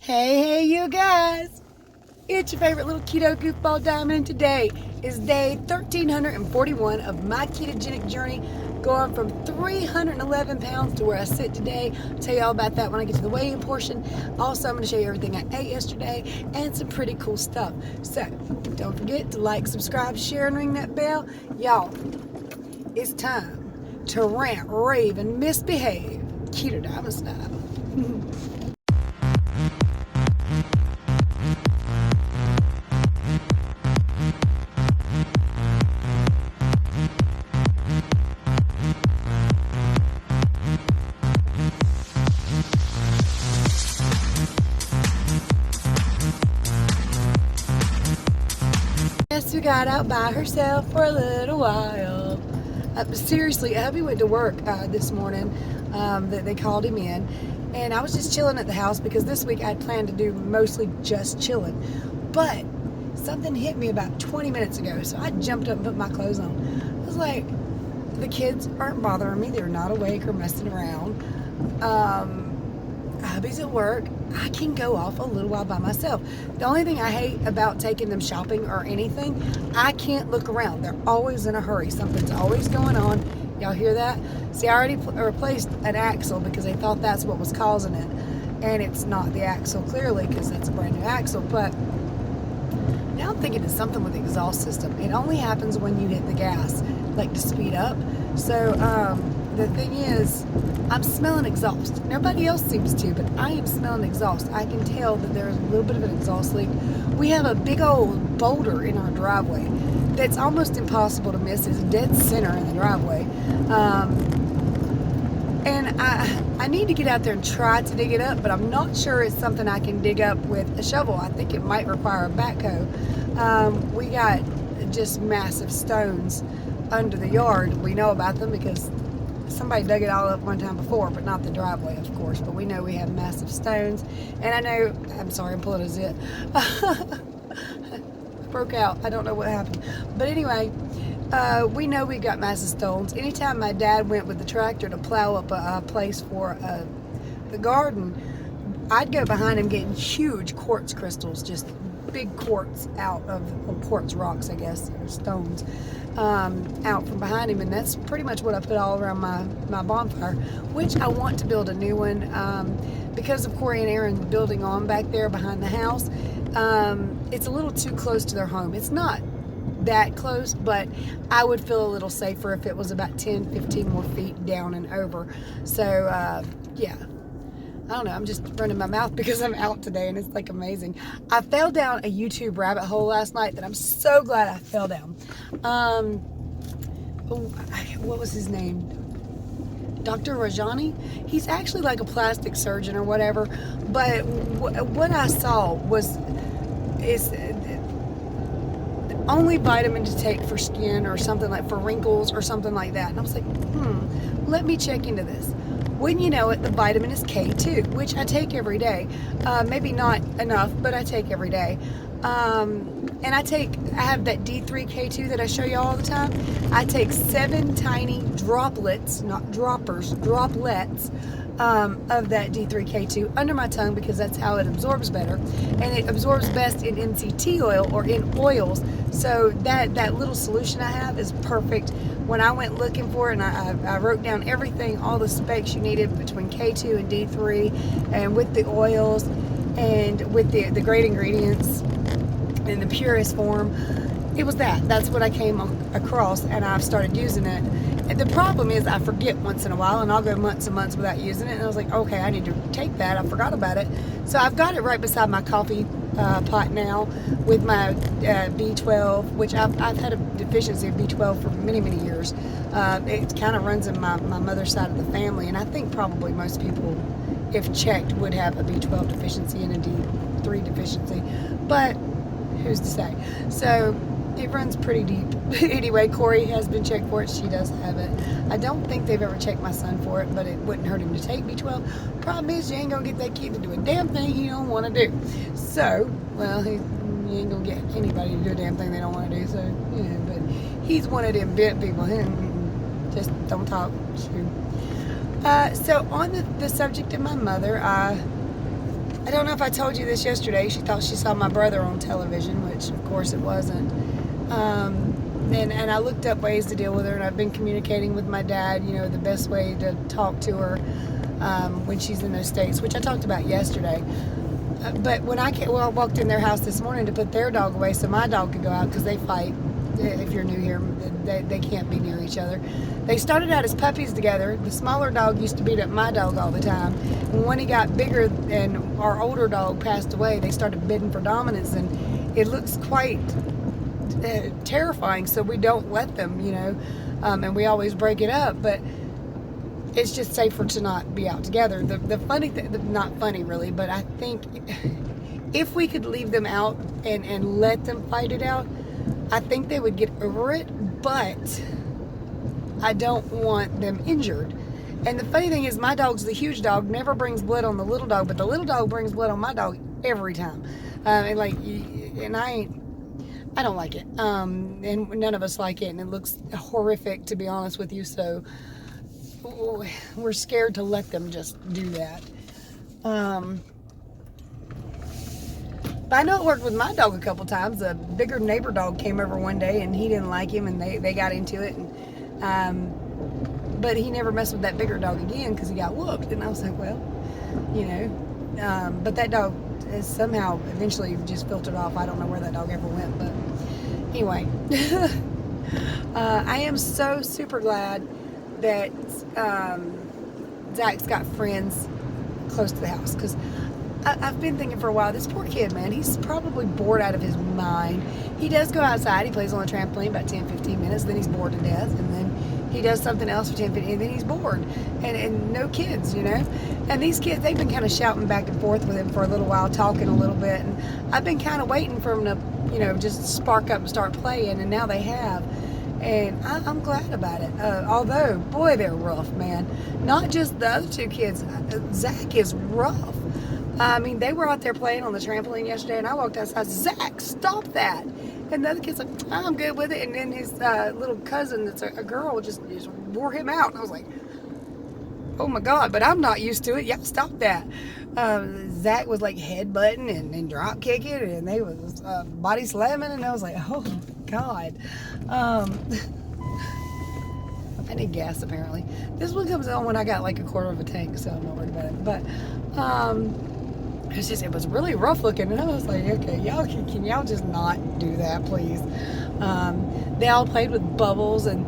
Hey, you guys! It's your favorite little keto goofball diamond, and today is day 1341 of my ketogenic journey, going from 311 pounds to where I sit today. I'll tell you all about that when I get to the weigh-in portion. Also, I'm going to show you everything I ate yesterday and some pretty cool stuff. So, don't forget to like, subscribe, share, and ring that bell. Y'all, it's time to rant, rave, and misbehave Keto Diamond style. Jessica got out by herself for a little while. Seriously, hubby went to work this morning. They called him in, and I was just chilling at the house because this week I'd planned to do mostly just chilling. But something hit me about 20 minutes ago, so I jumped up and put my clothes on. I was like, the kids aren't bothering me. They're not awake or messing around. Hubby's at work. I can go off a little while by myself. The only thing I hate about taking them shopping or anything, I can't look around. They're always in a hurry. Something's always going on. Y'all hear that? See, I already replaced an axle because they thought that's what was causing it. And it's not the axle, clearly, because that's a brand new axle. But now I'm thinking it's something with the exhaust system. It only happens when you hit the gas, like to speed up. So, the thing is, I'm smelling exhaust. Nobody else seems to, but I am smelling exhaust. I can tell that there's a little bit of an exhaust leak. We have a big old boulder in our driveway that's almost impossible to miss. It's dead center in the driveway. And I need to get out there and try to dig it up, but I'm not sure it's something I can dig up with a shovel. I think it might require a backhoe. We got just massive stones under the yard. We know about them because somebody dug it all up one time before, but not the driveway, of course. But we know we have massive stones. And I know, I'm sorry, I'm pulling a zit. Broke out. I don't know what happened. But anyway, we know we got massive stones. Anytime my dad went with the tractor to plow up a place for the garden, I'd go behind him getting huge quartz crystals, just big quartz out of, well, quartz rocks, I guess, or stones, out from behind him. And that's pretty much what I put all around my bonfire, which I want to build a new one because of Corey and Aaron building on back there behind the house. It's a little too close to their home. It's not that close, but I would feel a little safer if it was about 10, 15 more feet down and over. So, yeah. I don't know, I'm just running my mouth because I'm out today and it's like amazing. I fell down a YouTube rabbit hole last night that I'm so glad I fell down. What was his name? Dr. Rajani? He's actually like a plastic surgeon or whatever, but what I saw is the only vitamin to take for skin or something, like for wrinkles or something like that. And I was like, let me check into this. When you know it, the vitamin is K2, which I take every day. Maybe not enough, but I take every day. And I have that D3 K2 that I show you all the time. I take 7 tiny droplets, not droppers, droplets of that D3 K2 under my tongue because that's how it absorbs better. And it absorbs best in MCT oil or in oils. So that little solution I have is perfect. When I went looking for it, and I wrote down everything, all the specs you needed between K2 and D3, and with the oils, and with the great ingredients in the purest form, it was that's what I came across, and I've started using it. And the problem is I forget once in a while, and I'll go months and months without using it, and I was like, okay, I need to take that. I forgot about it. So I've got it right beside my coffee pot now with my B12, which I've had a deficiency of B12 for many, many years. It kind of runs in my mother's side of the family, and I think probably most people, if checked, would have a B12 deficiency and a D3 deficiency, but who's to say? So it runs pretty deep. Anyway, Corey has been checked for it. She does have it. I don't think they've ever checked my son for it, but it wouldn't hurt him to take B12. Problem is, you ain't gonna get that kid to do a damn thing he don't want to do. So, well, you ain't gonna get anybody to do a damn thing they don't want to do. So, yeah, but he's one of them bent people. Just don't talk. Shoot. So on the subject of my mother, I don't know if I told you this yesterday. She thought she saw my brother on television, which of course it wasn't. And I looked up ways to deal with her, and I've been communicating with my dad, you know, the best way to talk to her when she's in those states, which I talked about yesterday. But when I walked in their house this morning to put their dog away so my dog could go out, because they fight. If you're new here, they can't be near each other. They started out as puppies together. The smaller dog used to beat up my dog all the time. And when he got bigger and our older dog passed away, they started bidding for dominance, and it looks quite terrifying. So we don't let them, you know, and we always break it up. But it's just safer to not be out together. The funny thing, not funny really, but I think if we could leave them out and let them fight it out, I think they would get over it, but I don't want them injured. And the funny thing is, my dog's the huge dog, never brings blood on the little dog, but the little dog brings blood on my dog every time. And I don't like it. And none of us like it, and it looks horrific, to be honest with you, so we're scared to let them just do that. But I know it worked with my dog a couple times. A bigger neighbor dog came over one day, and he didn't like him, and they got into it. But he never messed with that bigger dog again because he got whooped. And I was like, well, you know. But that dog is somehow eventually just filtered off. I don't know where that dog ever went. But anyway, I am so super glad that Zach's got friends close to the house, because I've been thinking for a while, this poor kid, man, he's probably bored out of his mind. He does go outside, he plays on the trampoline about 10-15 minutes, then he's bored to death, and then he does something else for 10-15, and then he's bored. And no kids, you know. And these kids, they've been kind of shouting back and forth with him for a little while, talking a little bit, and I've been kind of waiting for him to, you know, just spark up and start playing, and now they have. And I'm glad about it. Although, boy, they're rough, man. Not just the other two kids. Zach is rough. I mean, they were out there playing on the trampoline yesterday, and I walked outside, Zach, stop that. And the other kid's like, I'm good with it. And then his little cousin, that's a girl, just wore him out. And I was like, oh my God, but I'm not used to it. Yeah, stop that. Zach was like headbutting and drop kicking, and they was body slamming, and I was like, oh God. I need gas apparently. This one comes on when I got like a quarter of a tank, so I'm not worried about it. But it was really rough looking, and I was like, okay, y'all can y'all just not do that, please? They all played with bubbles, and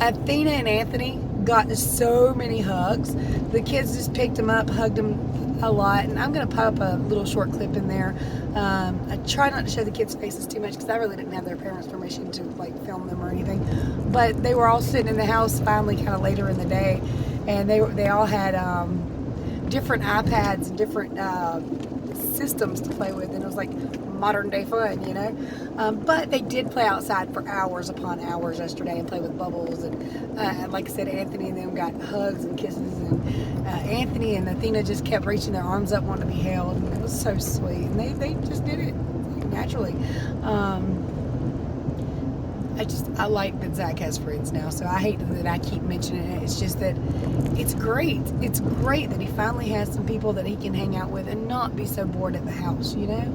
Athena and Anthony got so many hugs. The kids just picked them up, hugged them a lot, and I'm gonna pop a little short clip in there. I try not to show the kids' faces too much because I really didn't have their parents' permission to like film them or anything. But they were all sitting in the house finally, kind of later in the day, and they all had different iPads and different systems to play with, and it was like modern day fun, you know. But they did play outside for hours upon hours yesterday and play with bubbles, and like I said, Anthony and them got hugs and kisses, and Anthony and Athena just kept reaching their arms up wanting to be held, and it was so sweet, and they just did it naturally. I like that Zach has friends now, so I hate that I keep mentioning it. It's just that it's great. It's great that he finally has some people that he can hang out with and not be so bored at the house, you know?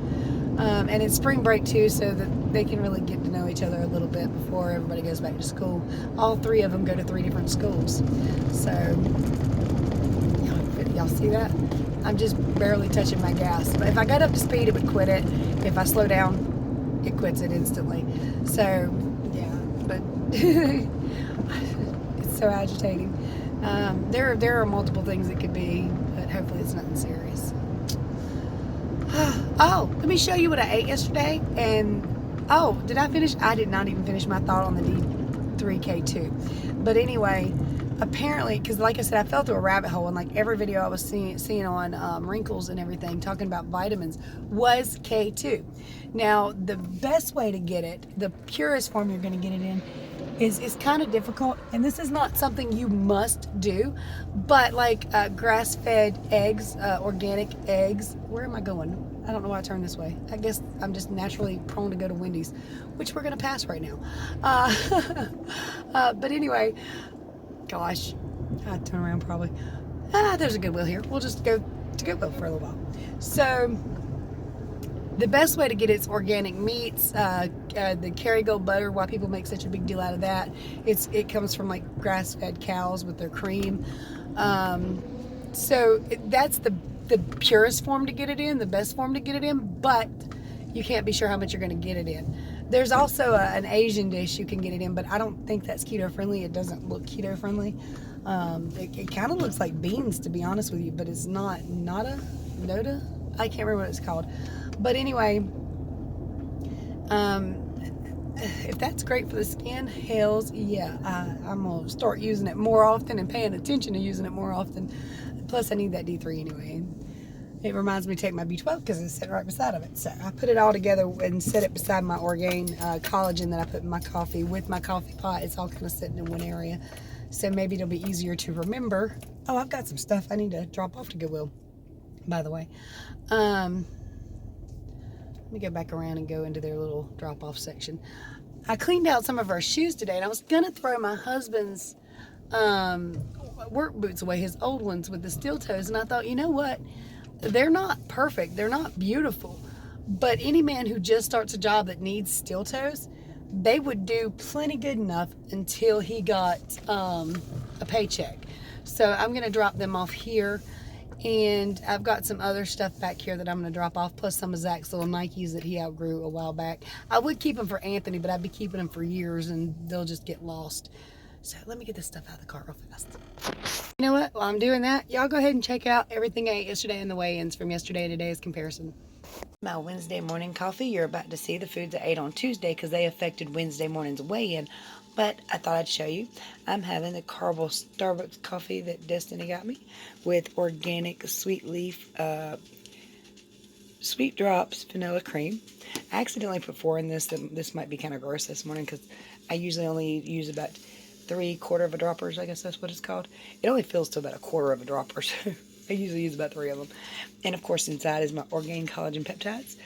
And it's spring break too, so that they can really get to know each other a little bit before everybody goes back to school. All three of them go to 3 different schools. So, y'all see that? I'm just barely touching my gas. But if I got up to speed, it would quit it. If I slow down, it quits it instantly. So, but it's so agitating. There are multiple things it could be, but hopefully it's nothing serious. Oh, let me show you what I ate yesterday. And oh, did I finish? I did not even finish my thought on the D3K2. But anyway, apparently, because like I said, I fell through a rabbit hole, and like every video I was seeing on wrinkles and everything talking about vitamins was K2. Now, the best way to get it, the purest form you're going to get it in, is kind of difficult, and this is not something you must do, but like grass-fed eggs, organic eggs. Where am I going? I don't know why I turned this way. I guess I'm just naturally prone to go to Wendy's, which we're going to pass right now. But anyway, gosh, I'd turn around probably. There's a Goodwill here. We'll just go to Goodwill for a little while. So the best way to get its organic meats, the Kerrygold butter, why people make such a big deal out of that, it comes from like grass-fed cows with their cream. So that's the purest form to get it in, the best form to get it in, but you can't be sure how much you're going to get it in. There's also an Asian dish you can get it in, but I don't think that's keto friendly. It doesn't look keto friendly. It kind of looks like beans, to be honest with you, but it's not. Noda? I can't remember what it's called. But anyway, if that's great for the skin, hells yeah. I'm going to start using it more often and paying attention to using it more often. Plus, I need that D3 anyway. It reminds me to take my B12 because it's sitting right beside of it. So I put it all together and set it beside my Orgain collagen that I put in my coffee with my coffee pot. It's all kind of sitting in one area. So maybe it'll be easier to remember. Oh, I've got some stuff I need to drop off to Goodwill, by the way. Let me go back around and go into their little drop-off section. I cleaned out some of our shoes today, and I was going to throw my husband's work boots away, his old ones with the steel toes, and I thought, you know what? They're not perfect. They're not beautiful. But any man who just starts a job that needs steel toes, they would do plenty good enough until he got a paycheck. So I'm going to drop them off here. And I've got some other stuff back here that I'm going to drop off, plus some of Zach's little Nikes that he outgrew a while back. I would keep them for Anthony, but I'd be keeping them for years, and they'll just get lost. So let me get this stuff out of the car real fast. You know what? While I'm doing that, y'all go ahead and check out everything I ate yesterday and the weigh-ins from yesterday and today's comparison. My Wednesday morning coffee, you're about to see the foods I ate on Tuesday because they affected Wednesday morning's weigh-in. But I thought I'd show you. I'm having the Carbo Starbucks coffee that Destiny got me with organic sweet leaf, sweet drops, vanilla cream. I accidentally put 4 in this. This might be kind of gross this morning because I usually only use about 3/4 of a droppers. I guess that's what it's called. It only fills to about 1/4 of a dropper, so I usually use about 3 of them. And of course inside is my Orgain collagen peptides.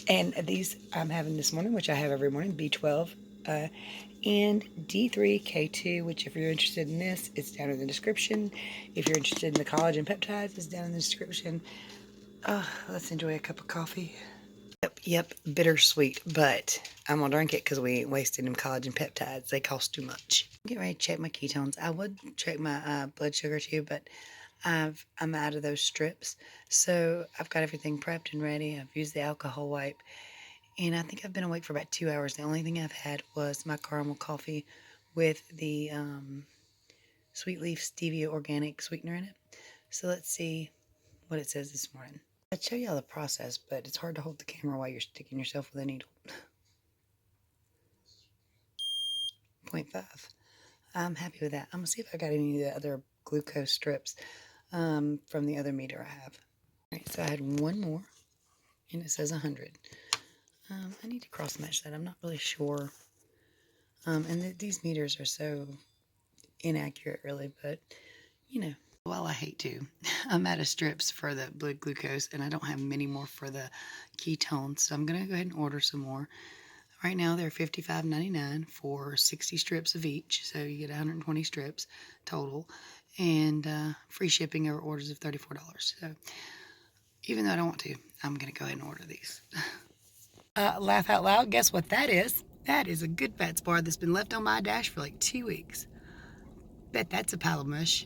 And these I'm having this morning, which I have every morning, B12 and D3, K2, which if you're interested in this, it's down in the description. If you're interested in the collagen peptides, it's down in the description. Let's enjoy a cup of coffee. Yep, bittersweet, but I'm gonna drink it because we ain't wasting them collagen peptides. They cost too much. I'm getting ready to check my ketones. I would check my blood sugar too, but I'm out of those strips. So I've got everything prepped and ready. I've used the alcohol wipe. And I think I've been awake for about 2 hours. The only thing I've had was my caramel coffee with the sweet leaf stevia organic sweetener in it. So let's see what it says this morning. I'd show you all the process, but it's hard to hold the camera while you're sticking yourself with a needle. 0.5. I'm happy with that. I'm going to see if I got any of the other glucose strips from the other meter I have. All right, so I had one more, and it says 100. I need to cross match that. I'm not really sure. And these meters are so inaccurate, really, but you know. Well, I hate to. I'm out of strips for the blood glucose, and I don't have many more for the ketones, so I'm going to go ahead and order some more. Right now, they're $55.99 for 60 strips of each, so you get 120 strips total, and free shipping over orders of $34. So even though I don't want to, I'm going to go ahead and order these. Laugh out loud, guess what that is? That is a Good Fats bar that's been left on my dash for like 2 weeks. Bet that's a pile of mush.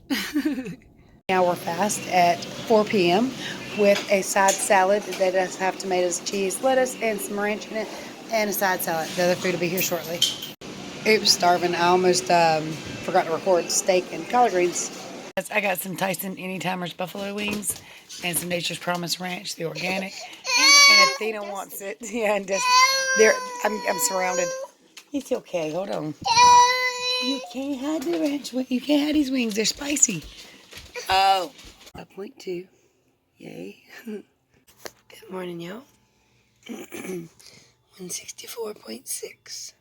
Now we're fast at 4 p.m. with a side salad that does have tomatoes, cheese, lettuce, and some ranch in it, and a side salad. The other food will be here shortly. Oops, starving. I almost forgot to record steak and collard greens. I got some Tyson Anytimers buffalo wings and some Nature's Promise Ranch, the organic. And Athena wants it. Yeah, and just there, I'm surrounded. It's okay. Hold on. You can't have the ranch. You can't have these wings. They're spicy. Oh. 5.2. Yay. Good morning, y'all. 164.6.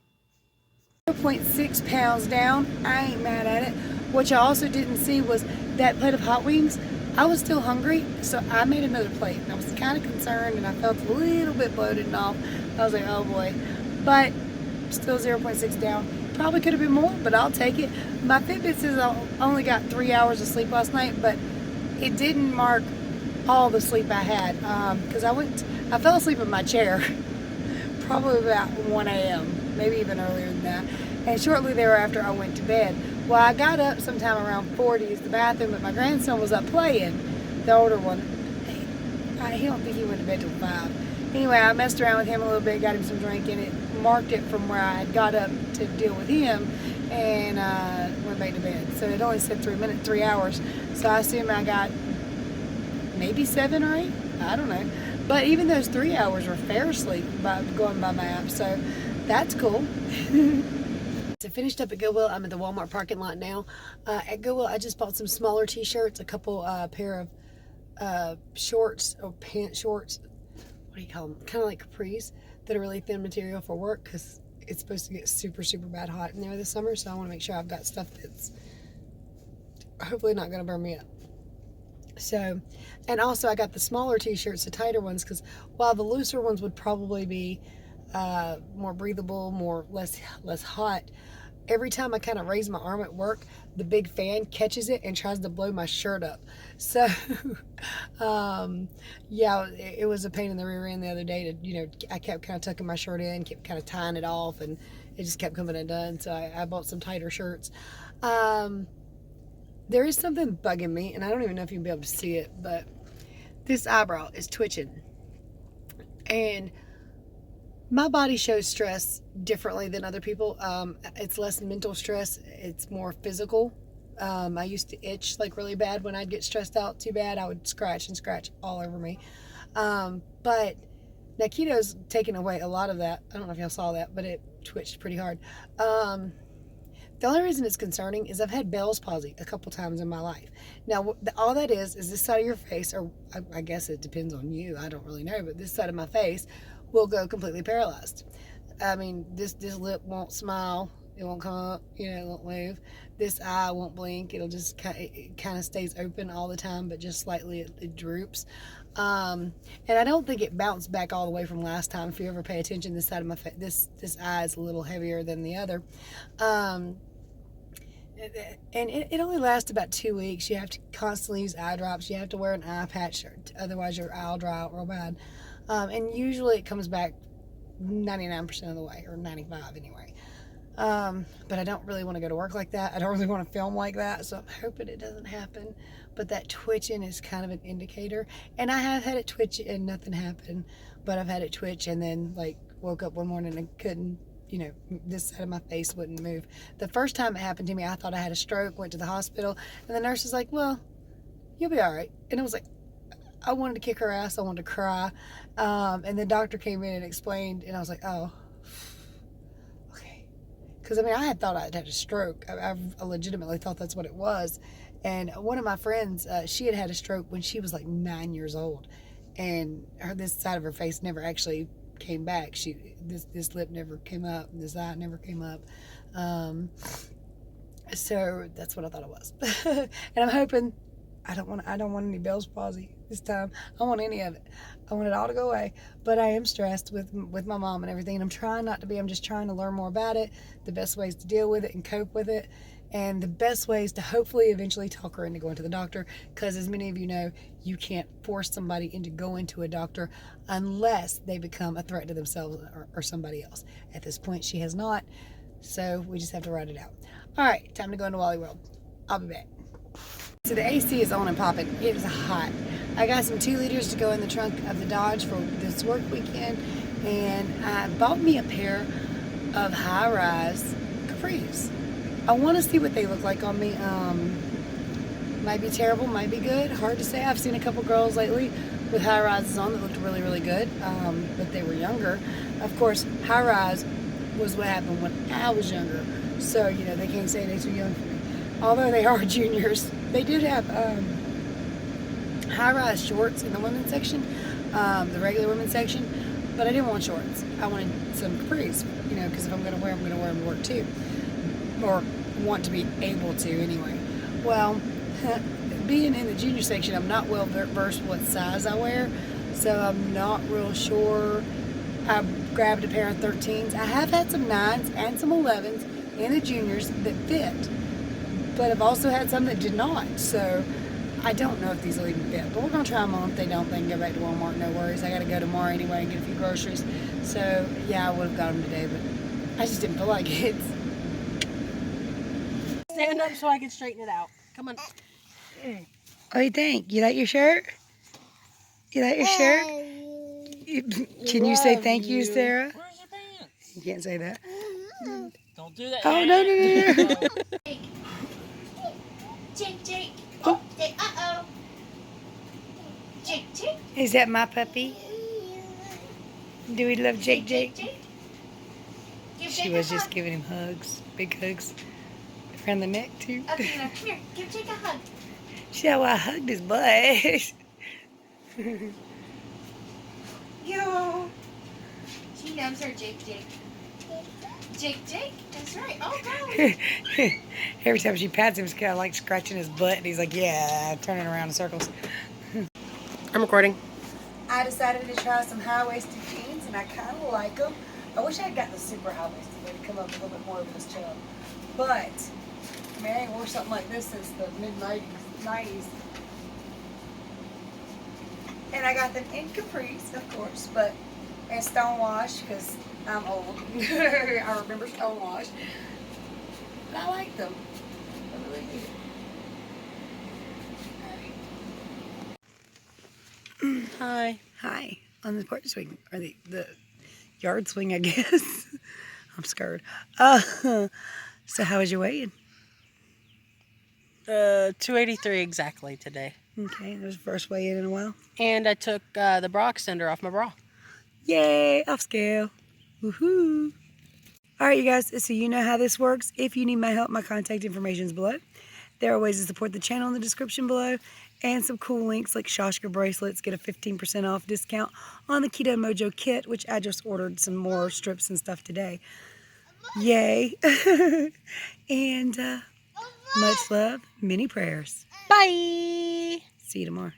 0.6 pounds down. I ain't mad at it. What y'all also didn't see was that plate of hot wings. I was still hungry, so I made another plate. And I was kind of concerned, and I felt a little bit bloated and off. I was like, oh boy. But still 0.6 down. Probably could have been more, but I'll take it. My Fitbit says I only got 3 hours of sleep last night, but it didn't mark all the sleep I had, because I fell asleep in my chair probably about 1 a.m., maybe even earlier than that. And shortly thereafter, I went to bed. Well, I got up sometime around 4 to use the bathroom, but my grandson was up playing, the older one. He don't think he went to bed till 5. Anyway, I messed around with him a little bit, got him some drink, and it marked it from where I had got up to deal with him, and went back to bed. So it only said 3 hours. So I assume I got maybe 7 or 8. I don't know. But even those 3 hours were fair sleep by going by my app. So that's cool. So finished up at Goodwill. I'm at the Walmart parking lot now. At Goodwill, I just bought some smaller t-shirts, a couple pair of shorts or pant shorts. What do you call them? Kind of like capris that are really thin material for work, because it's supposed to get super, super bad hot in there this summer. So I want to make sure I've got stuff that's hopefully not going to burn me up. So, and also I got the smaller t-shirts, the tighter ones, because while the looser ones would probably be more breathable, less hot, every time I kind of raise my arm at work, the big fan catches it and tries to blow my shirt up. So, yeah, it was a pain in the rear end the other day I kept kind of tucking my shirt in, kept kind of tying it off, and it just kept coming undone. So I bought some tighter shirts. There is something bugging me, and I don't even know if you'll be able to see it, but this eyebrow is twitching. And my body shows stress differently than other people. It's less mental stress. It's more physical. I used to itch like really bad when I'd get stressed out too bad. I would scratch and scratch all over me. But now keto's taken away a lot of that. I don't know if y'all saw that, but it twitched pretty hard. The only reason it's concerning is I've had Bell's palsy a couple times in my life. Now, all that is this side of your face, or I guess it depends on you, I don't really know, but this side of my face will go completely paralyzed. I mean, this lip won't smile, it won't come up, it won't move. This eye won't blink, it'll just kind of stays open all the time, but just slightly it droops. And I don't think it bounced back all the way from last time. If you ever pay attention, this side of my face, this eye is a little heavier than the other. And it only lasts about 2 weeks. You have to constantly use eye drops. You have to wear an eye patch, otherwise your eye will dry out real bad. And usually it comes back 99% of the way, or 95 anyway. But I don't really want to go to work like that. I don't really want to film like that, so I'm hoping it doesn't happen. But that twitching is kind of an indicator. And I have had it twitch and nothing happened, but I've had it twitch and then woke up one morning and couldn't, this side of my face wouldn't move. The first time it happened to me, I thought I had a stroke, went to the hospital, and the nurse was like, well, you'll be all right. And it was like, I wanted to kick her ass. I wanted to cry. And the doctor came in and explained, and I was like, oh, okay. Because, I had thought I'd had a stroke. I legitimately thought that's what it was. And one of my friends, she had a stroke when she was like 9 years old. And this side of her face never actually came back. This lip never came up, and this eye never came up. So that's what I thought it was. And I'm hoping I don't want any Bell's palsy this time. I don't want any of it. I want it all to go away. But I am stressed with my mom and everything, and I'm trying not to be. I'm just trying to learn more about it, the best ways to deal with it and cope with it, and the best ways to hopefully eventually talk her into going to the doctor, because as many of you know, you can't force somebody into going to a doctor unless they become a threat to themselves or somebody else. At this point, she has not, so we just have to ride it out. All right, time to go into Wally World. I'll be back. So the AC is on and popping. It is hot. I got some 2 liters to go in the trunk of the Dodge for this work weekend, and I bought me a pair of high-rise capris. I want to see what they look like on me. Might be terrible, might be good. Hard to say. I've seen a couple girls lately with high rises on that looked really, really good, but they were younger. Of course, high rise was what happened when I was younger, so they can't say they're too young for me. Although they are juniors, they did have high rise shorts in the women's section, the regular women's section, but I didn't want shorts. I wanted some capris, because if I'm going to wear them, I'm going to wear them to work too, or want to be able to anyway. Well, being in the junior section, I'm not well versed what size I wear, so I'm not real sure. I grabbed a pair of 13s. I have had some 9s and some 11s in the juniors that fit, but I've also had some that did not. So I don't know if these will even fit, but we're going to try them on. If they don't, they can go back to Walmart. No worries. I got to go tomorrow anyway and get a few groceries. So, yeah, I would have got them today, but I just didn't feel like it. Stand up so I can straighten it out. Come on. What do you think? You like your shirt? You like your shirt? Can you say thank you, Sarah? Where's your pants? You can't say that. Don't do that. Oh, no, no, no, no. Jake. Oh. Say uh-oh. Jake. Is that my puppy? Do we love Jake? Give She Jake was a just hug. giving him hugs. Big hugs. Around the neck, too. Okay, now come here. Give Jake a hug. See how I hugged his butt. Yo. She knows her Jake. Jake. That's right. Oh, go. Every time she pats him, it's kind of like scratching his butt. And he's like, yeah, turning around in circles. I'm recording. I decided to try some high-waisted jeans, and I kind of like them. I wish I had gotten the super high-waisted. They'd come up a little bit more of this chub. But, I mean, I ain't wore something like this since the mid-90s. And I got them in capris, of course, but in Stonewash, because I'm old. I remember Stonewash. But I like them. I really do. Hi. Hi. On the porch swing, or the yard swing, I guess. I'm scared. So how was your weigh-in? 283 exactly today. Okay, that was the first weigh-in in a while. And I took the bra extender off my bra. Yay, off scale. Woohoo. All right, you guys, so you know how this works. If you need my help, my contact information is below. There are ways to support the channel in the description below, and some cool links like Shashka bracelets. Get a 15% off discount on the Keto Mojo kit, which I just ordered some more strips and stuff today. Yay. And much love, many prayers. Bye. See you tomorrow.